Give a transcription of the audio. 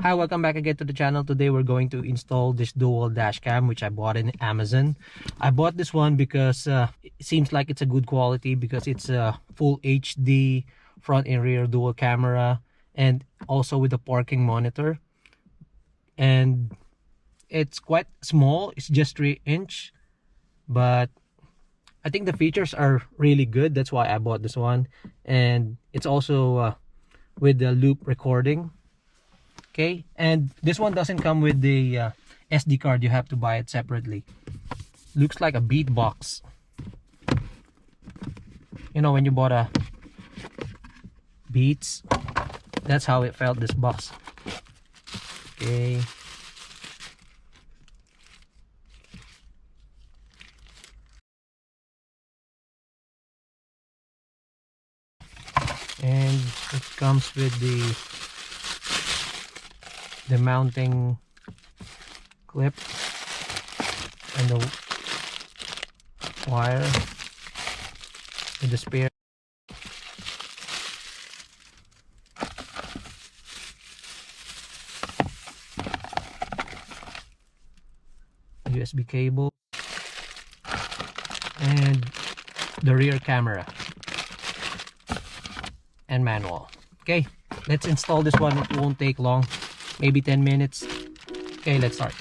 Hi, welcome back again to the channel. Today we're going to install this dual dash cam which I bought in Amazon. I bought this one because it seems like it's a good quality because it's a full HD front and rear dual camera and also with a parking monitor. And it's quite small, it's just 3-inch, but I think the features are really good. That's why I bought this one. And it's also with the loop recording. Okay, and this one doesn't come with the SD card. You have to buy it separately. Looks like a beatbox. You know when you bought a Beats, that's how it felt, this box. Okay. And it comes with the mounting clip and the wire with the spare. USB cable and the rear camera and manual. Okay, let's install this one. It won't take long, maybe 10 minutes. Okay, let's start.